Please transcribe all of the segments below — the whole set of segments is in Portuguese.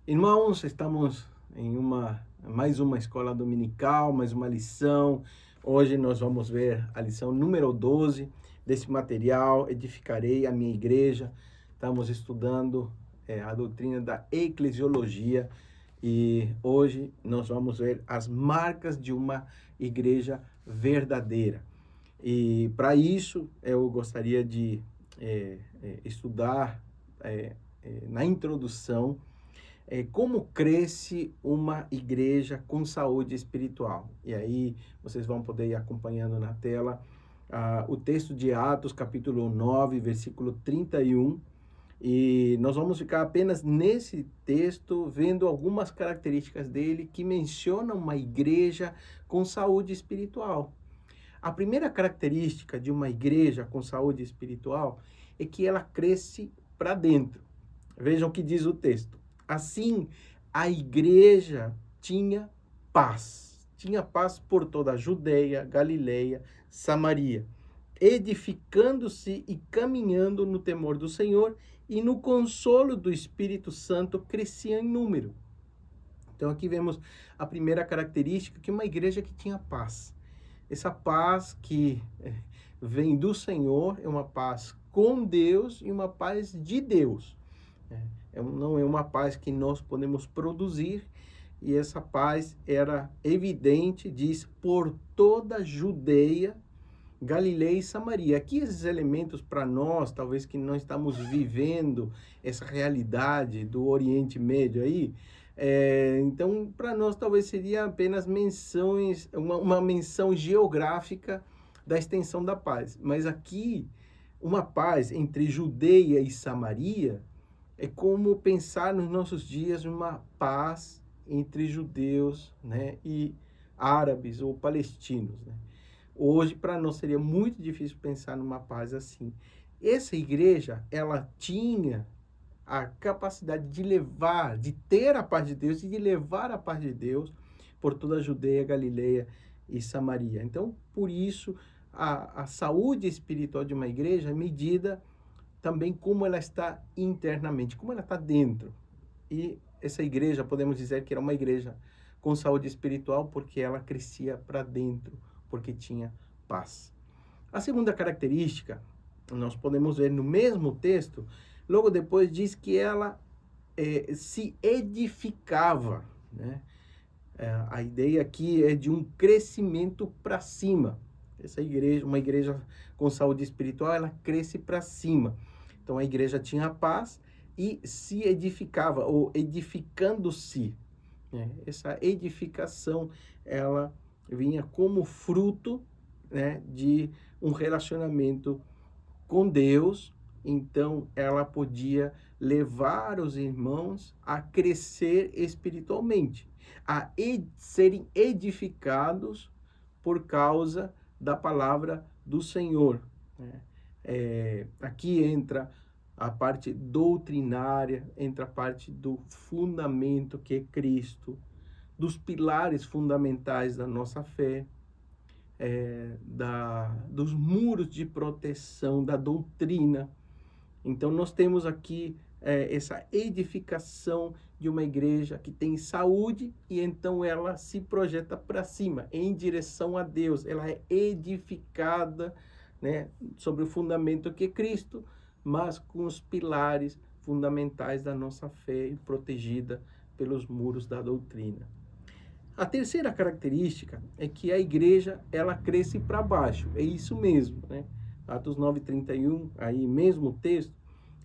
Irmãos, estamos em mais uma escola dominical, mais uma lição. Hoje nós vamos ver a lição número 12 desse material, Edificarei a Minha Igreja. Estamos estudando a doutrina da eclesiologia e hoje nós vamos ver as marcas de uma igreja verdadeira. E para isso eu gostaria de estudar na introdução como cresce uma igreja com saúde espiritual. E aí vocês vão poder ir acompanhando na tela o texto de Atos, capítulo 9, versículo 31. E nós vamos ficar apenas nesse texto, vendo algumas características dele que mencionam uma igreja com saúde espiritual. A primeira característica de uma igreja com saúde espiritual é que ela cresce para dentro. Vejam o que diz o texto. Assim, a igreja tinha paz. Tinha paz por toda a Judeia, Galileia, Samaria, edificando-se e caminhando no temor do Senhor e no consolo do Espírito Santo crescia em número. Então aqui vemos a primeira característica, que é uma igreja que tinha paz. Essa paz que vem do Senhor é uma paz com Deus e uma paz de Deus. Não é uma paz que nós podemos produzir, e essa paz era evidente, diz, por toda a Judeia, Galileia e Samaria. Aqui esses elementos para nós, talvez que não estamos vivendo essa realidade do Oriente Médio aí, então para nós talvez seria apenas menções, uma menção geográfica da extensão da paz. Mas aqui, uma paz entre Judeia e Samaria é como pensar nos nossos dias uma paz entre judeus, né, e árabes ou palestinos, né? Hoje, para nós, seria muito difícil pensar numa paz assim. Essa igreja, ela tinha a capacidade de levar, de ter a paz de Deus e de levar a paz de Deus por toda a Judeia, Galileia e Samaria. Então, por isso, a saúde espiritual de uma igreja é medida também como ela está internamente, como ela está dentro. E essa igreja, podemos dizer que era uma igreja com saúde espiritual porque ela crescia para dentro, porque tinha paz. A segunda característica, nós podemos ver no mesmo texto, logo depois diz que ela se edificava, né? A ideia aqui é de um crescimento para cima. Essa igreja, uma igreja com saúde espiritual, ela cresce para cima. Então a igreja tinha paz e se edificava, ou edificando-se, né? Essa edificação, ela vinha como fruto, né, de um relacionamento com Deus. Então ela podia levar os irmãos a crescer espiritualmente, a serem edificados por causa da palavra do Senhor, né? Aqui entra a parte doutrinária, entra a parte do fundamento que é Cristo, dos pilares fundamentais da nossa fé, dos muros de proteção da doutrina. Então nós temos aqui essa edificação de uma igreja que tem saúde, e então ela se projeta para cima, em direção a Deus. Ela é edificada, né, sobre o fundamento que é Cristo, mas com os pilares fundamentais da nossa fé e protegida pelos muros da doutrina. A terceira característica é que a igreja, ela cresce para baixo. É isso mesmo, né? Atos 9:31, aí mesmo o texto,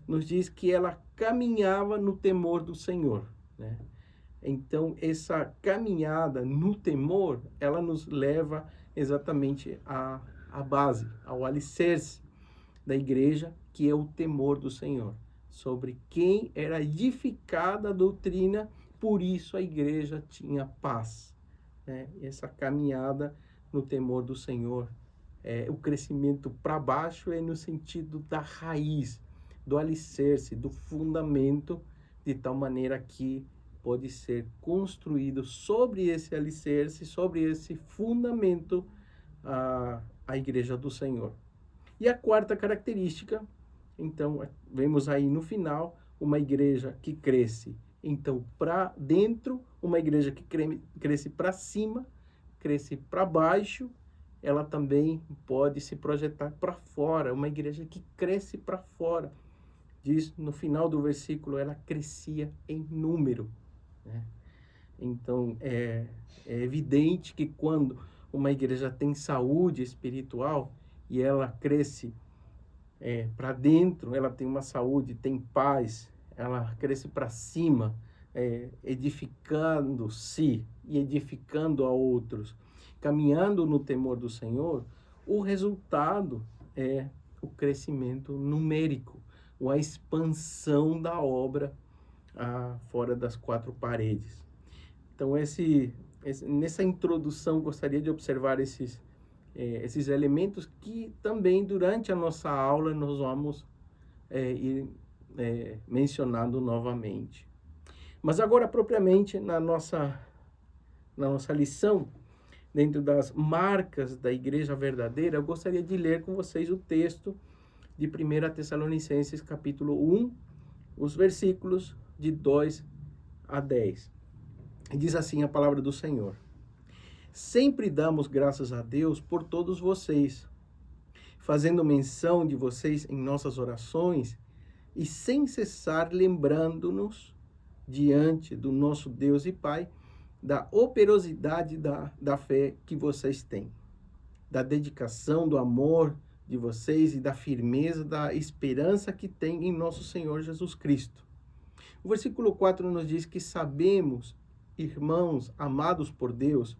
nos diz que ela caminhava no temor do Senhor, né? Então, essa caminhada no temor, ela nos leva exatamente à base, ao alicerce da igreja, que é o temor do Senhor, sobre quem era edificada a doutrina. Por isso a igreja tinha paz, né? Essa caminhada no temor do Senhor, o crescimento para baixo é no sentido da raiz, do alicerce, do fundamento, de tal maneira que pode ser construído sobre esse alicerce, sobre esse fundamento, a igreja do Senhor. E a quarta característica, então, vemos aí no final, uma igreja que cresce Então, para dentro, uma igreja que cresce para cima, cresce para baixo, ela também pode se projetar para fora, uma igreja que cresce para fora. Diz no final do versículo, ela crescia em número, né? Então, é evidente que quando uma igreja tem saúde espiritual e ela cresce para dentro, ela tem uma saúde, tem paz, ela cresce para cima, edificando-se e edificando a outros, caminhando no temor do Senhor, o resultado é o crescimento numérico, ou a expansão da obra fora das quatro paredes. Então, nessa introdução, gostaria de observar esses elementos que também, durante a nossa aula, nós vamos ir mencionando novamente. Mas agora, propriamente, na nossa lição, dentro das marcas da igreja verdadeira, eu gostaria de ler com vocês o texto de 1 Tessalonicenses, capítulo 1, os versículos de 2 a 10. E diz assim a palavra do Senhor: Sempre damos graças a Deus por todos vocês, fazendo menção de vocês em nossas orações e sem cessar lembrando-nos diante do nosso Deus e Pai da operosidade da fé que vocês têm, da dedicação, do amor de vocês e da firmeza da esperança que têm em nosso Senhor Jesus Cristo. O versículo 4 nos diz que sabemos, irmãos amados por Deus,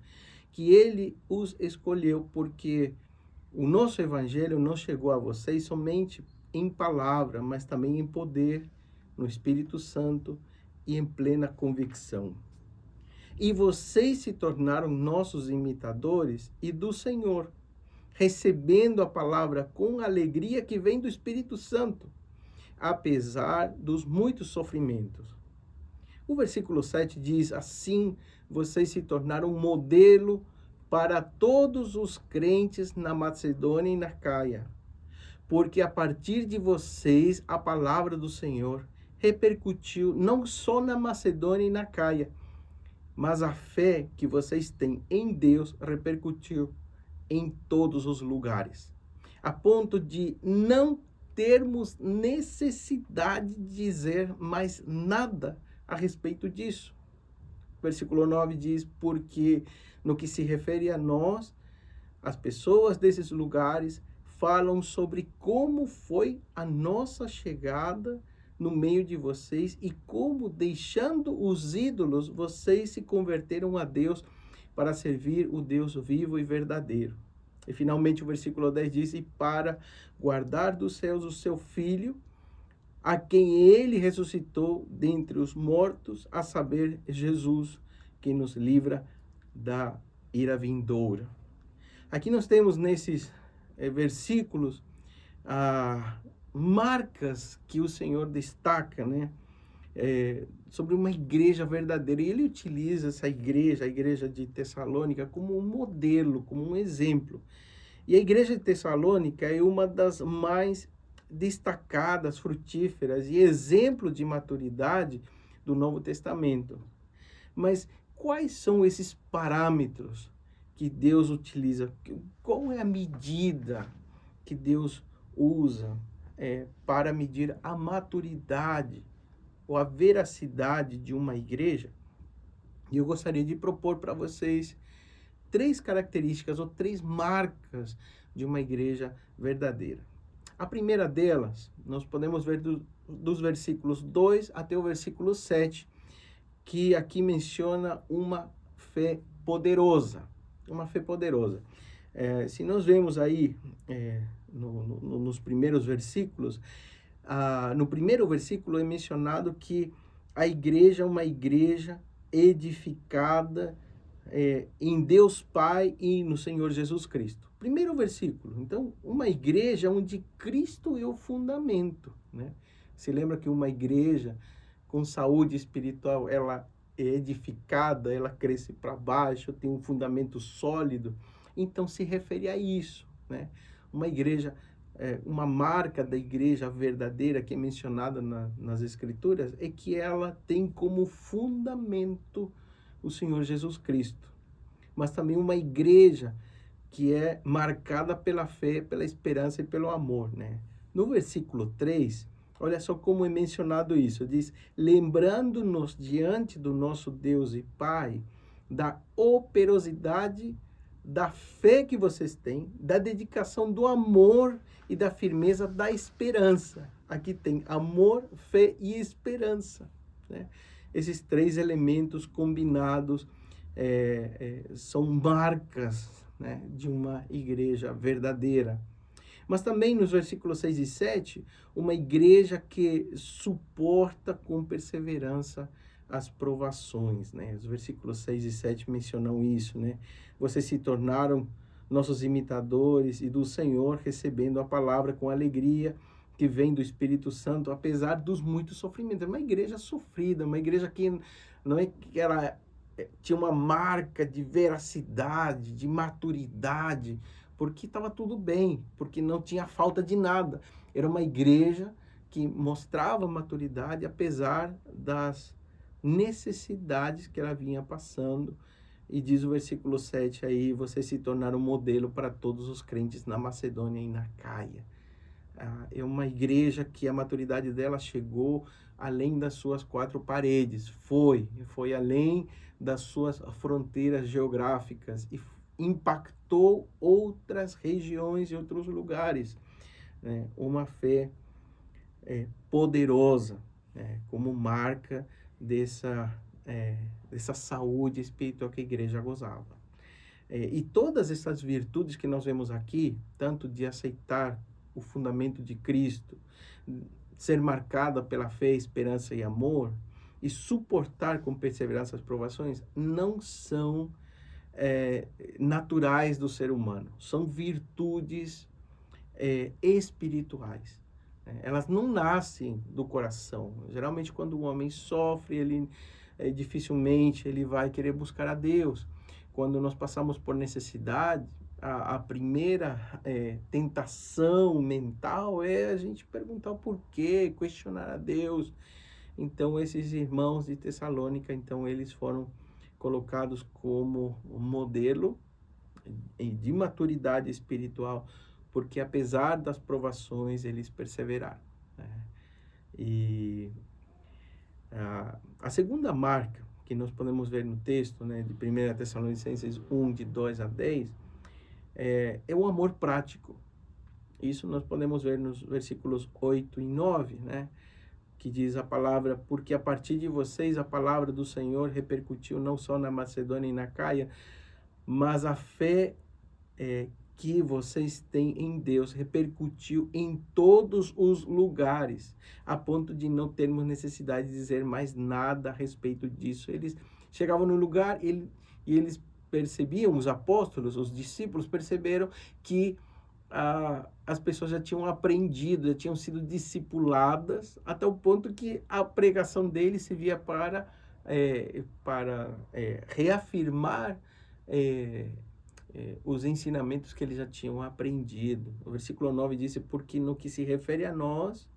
que Ele os escolheu porque o nosso evangelho não chegou a vocês somente em palavra, mas também em poder, no Espírito Santo e em plena convicção. E vocês se tornaram nossos imitadores e do Senhor, recebendo a palavra com alegria que vem do Espírito Santo, apesar dos muitos sofrimentos. O versículo 7 diz: assim vocês se tornaram um modelo para todos os crentes na Macedônia e na Caia, porque a partir de vocês a palavra do Senhor repercutiu não só na Macedônia e na Caia, mas a fé que vocês têm em Deus repercutiu em todos os lugares, a ponto de não termos necessidade de dizer mais nada a respeito disso. Versículo 9 diz: porque no que se refere a nós, as pessoas desses lugares falam sobre como foi a nossa chegada no meio de vocês e como, deixando os ídolos, vocês se converteram a Deus para servir o Deus vivo e verdadeiro. E finalmente o versículo 10 diz: e para guardar dos céus o seu Filho, a quem ele ressuscitou dentre os mortos, a saber, Jesus, que nos livra da ira vindoura. Aqui nós temos nesses versículos marcas que o Senhor destaca, né? Sobre uma igreja verdadeira. E ele utiliza essa igreja, a igreja de Tessalônica, como um modelo, como um exemplo. E a igreja de Tessalônica é uma das mais destacadas, frutíferas e exemplo de maturidade do Novo Testamento. Mas quais são esses parâmetros que Deus utiliza? Qual é a medida que Deus usa para medir a maturidade ou a veracidade de uma igreja? E eu gostaria de propor para vocês 3 características ou 3 marcas de uma igreja verdadeira. A primeira delas, nós podemos ver dos versículos 2 até o versículo 7, que aqui menciona uma fé poderosa. Uma fé poderosa. Se nós vemos aí nos primeiros versículos, no primeiro versículo é mencionado que a igreja é uma igreja edificada em Deus Pai e no Senhor Jesus Cristo. Primeiro versículo. Então, uma igreja onde Cristo é o fundamento, né? Se lembra que uma igreja com saúde espiritual, ela é edificada, ela cresce para baixo, tem um fundamento sólido. Então, se refere a isso, né? Uma igreja uma marca da igreja verdadeira que é mencionada nas Escrituras, é que ela tem como fundamento o Senhor Jesus Cristo. Mas também uma igreja que é marcada pela fé, pela esperança e pelo amor, né? No versículo 3, olha só como é mencionado isso. Diz, lembrando-nos diante do nosso Deus e Pai, da operosidade da fé que vocês têm, da dedicação do amor e da firmeza da esperança. Aqui tem amor, fé e esperança, né? Esses três elementos combinados são marcas, né, de uma igreja verdadeira. Mas também nos versículos 6 e 7, uma igreja que suporta com perseverança as provações, né? Os versículos 6 e 7 mencionam isso, né? Vocês se tornaram nossos imitadores e do Senhor, recebendo a palavra com alegria que vem do Espírito Santo, apesar dos muitos sofrimentos. É uma igreja sofrida, uma igreja que não é que ela tinha uma marca de veracidade, de maturidade, porque estava tudo bem, porque não tinha falta de nada. Era uma igreja que mostrava maturidade apesar das necessidades que ela vinha passando. E diz o versículo 7 aí, vocês se tornaram modelo para todos os crentes na Macedônia e na Caia. É uma igreja que a maturidade dela chegou além das suas quatro paredes, foi além das suas fronteiras geográficas e impactou outras regiões e outros lugares, né? Uma fé poderosa, né? Como marca dessa saúde espiritual que a igreja gozava. E todas essas virtudes que nós vemos aqui, tanto de aceitar o fundamento de Cristo, ser marcada pela fé, esperança e amor, e suportar com perseverança as provações, não são naturais do ser humano, são virtudes espirituais. Elas não nascem do coração. Geralmente, quando o homem sofre, ele dificilmente ele vai querer buscar a Deus. Quando nós passamos por necessidade, a primeira tentação mental é a gente perguntar o porquê, questionar a Deus. Então, esses irmãos de Tessalônica, então, eles foram colocados como modelo de maturidade espiritual, porque apesar das provações, eles perseveraram, né? E a segunda marca que nós podemos ver no texto, né, de 1 Tessalonicenses 1, de 2 a 10, é o amor prático. Isso nós podemos ver nos versículos 8 e 9, né, que diz a palavra, porque a partir de vocês a palavra do Senhor repercutiu não só na Macedônia e na Caia, mas a fé que vocês têm em Deus repercutiu em todos os lugares, a ponto de não termos necessidade de dizer mais nada a respeito disso. Eles chegavam no lugar e eles percebiam, os apóstolos, os discípulos perceberam que as pessoas já tinham aprendido, já tinham sido discipuladas, até o ponto que a pregação deles servia para reafirmar os ensinamentos que eles já tinham aprendido. O versículo 9 diz, porque no que se refere a nós,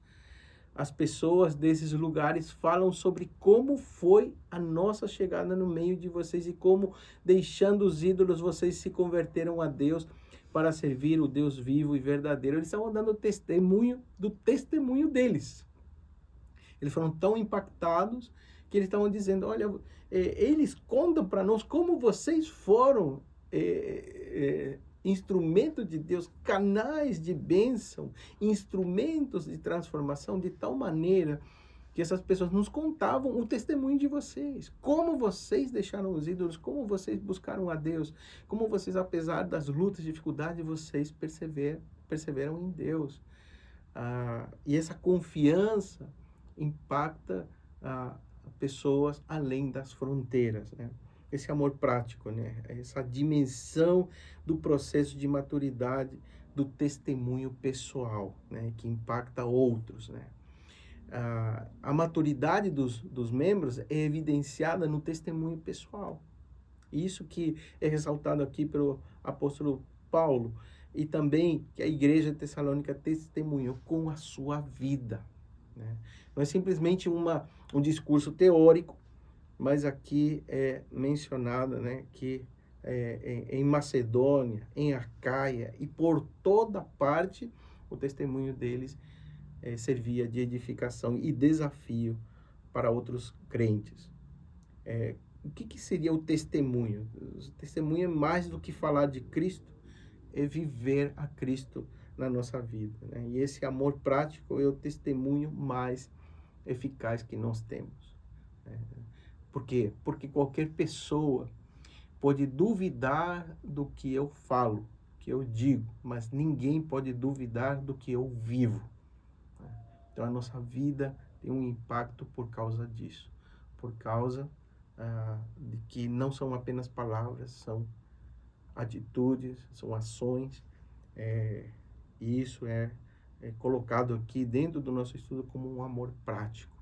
as pessoas desses lugares falam sobre como foi a nossa chegada no meio de vocês e como, deixando os ídolos, vocês se converteram a Deus para servir o Deus vivo e verdadeiro. Eles estavam dando testemunho do testemunho deles. Eles foram tão impactados que eles estavam dizendo, olha, eles contam para nós como vocês foram instrumento de Deus, canais de bênção, instrumentos de transformação, de tal maneira que essas pessoas nos contavam o testemunho de vocês, como vocês deixaram os ídolos, como vocês buscaram a Deus, como vocês, apesar das lutas e dificuldades, vocês perseveram em Deus. E essa confiança impacta pessoas além das fronteiras, né? Esse amor prático, né? Essa dimensão do processo de maturidade do testemunho pessoal, né? Que impacta outros, né? A maturidade dos membros é evidenciada no testemunho pessoal. Isso que é ressaltado aqui pelo apóstolo Paulo. e também que a igreja de Tessalônica testemunhou com a sua vida, né? Não é simplesmente um discurso teórico, mas aqui é mencionado, né, que em Macedônia, em Acaia e por toda parte, o testemunho deles servia de edificação e desafio para outros crentes. O que seria o testemunho? O testemunho é mais do que falar de Cristo, é viver a Cristo na nossa vida, né? E esse amor prático é o testemunho mais eficaz que nós temos. Por quê? Porque qualquer pessoa pode duvidar do que eu falo, que eu digo, mas ninguém pode duvidar do que eu vivo. Então a nossa vida tem um impacto por causa disso, por causa de que não são apenas palavras, são atitudes, são ações, e isso é colocado aqui dentro do nosso estudo como um amor prático.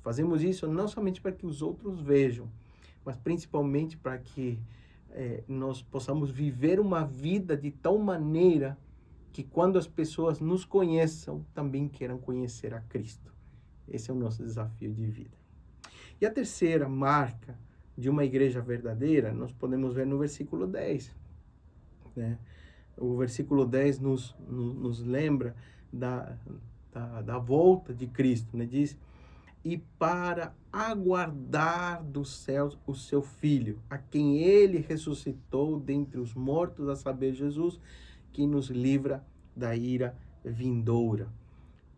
Fazemos isso não somente para que os outros vejam, mas principalmente para que nós possamos viver uma vida de tal maneira que quando as pessoas nos conheçam, também queiram conhecer a Cristo. Esse é o nosso desafio de vida. E a terceira marca de uma igreja verdadeira, nós podemos ver no versículo 10. Né? O versículo 10 nos lembra da volta de Cristo, né? Diz: e para aguardar dos céus o seu Filho, a quem ele ressuscitou dentre os mortos, a saber, Jesus, que nos livra da ira vindoura.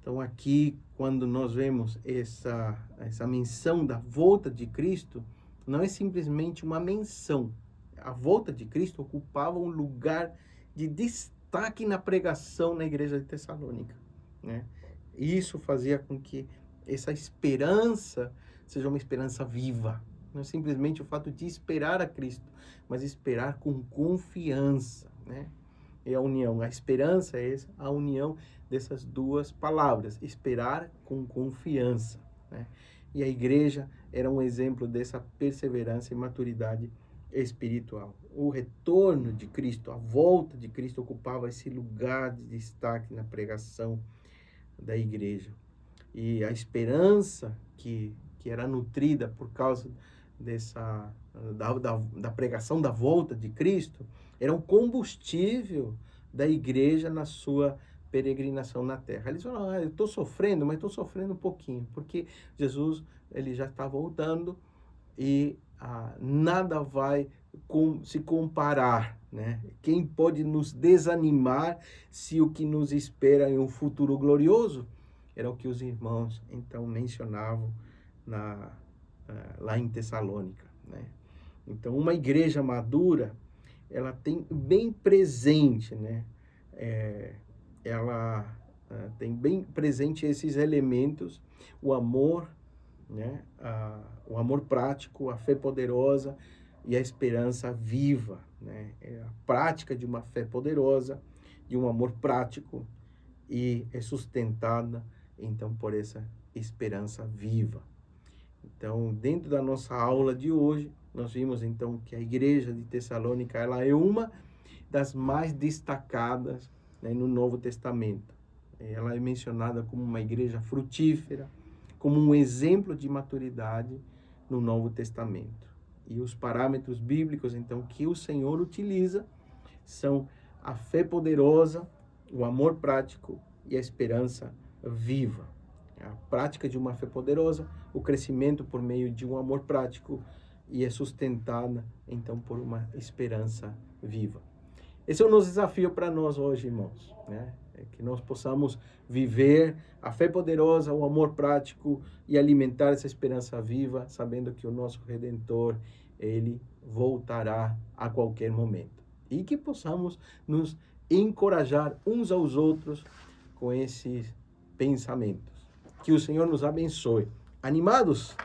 Então aqui, quando nós vemos essa menção da volta de Cristo, não é simplesmente uma menção. A volta de Cristo ocupava um lugar de destaque na pregação na igreja de Tessalônica, né? E isso fazia com que essa esperança seja uma esperança viva. Não é simplesmente o fato de esperar a Cristo, mas esperar com confiança, né? É a união, a esperança é essa, a união dessas duas palavras, esperar com confiança, né? E a igreja era um exemplo dessa perseverança e maturidade espiritual. O retorno de Cristo, a volta de Cristo ocupava esse lugar de destaque na pregação da igreja. E a esperança que era nutrida por causa da pregação da volta de Cristo era um combustível da igreja na sua peregrinação na terra. Eles falam: eu estou sofrendo, mas estou sofrendo um pouquinho, porque Jesus ele já está voltando e nada vai se comparar, né? Quem pode nos desanimar se o que nos espera em um futuro glorioso? Era o que os irmãos então mencionavam lá em Tessalônica, né? Então, uma igreja madura, ela tem bem presente, né? Ela tem bem presente esses elementos: o amor, né? O amor prático, a fé poderosa e a esperança viva, né? É a prática de uma fé poderosa, de um amor prático, e é sustentada então por essa esperança viva. Então, dentro da nossa aula de hoje, nós vimos então que a igreja de Tessalônica ela é uma das mais destacadas, né, no Novo Testamento. Ela é mencionada como uma igreja frutífera, como um exemplo de maturidade no Novo Testamento. E os parâmetros bíblicos então que o Senhor utiliza são a fé poderosa, o amor prático e a esperança viva. A prática de uma fé poderosa, o crescimento por meio de um amor prático, e é sustentada então por uma esperança viva. Esse é o nosso desafio para nós hoje, irmãos, né? É que nós possamos viver a fé poderosa, o amor prático e alimentar essa esperança viva, sabendo que o nosso Redentor, ele voltará a qualquer momento. E que possamos nos encorajar uns aos outros com esses pensamentos. Que o Senhor nos abençoe. Animados?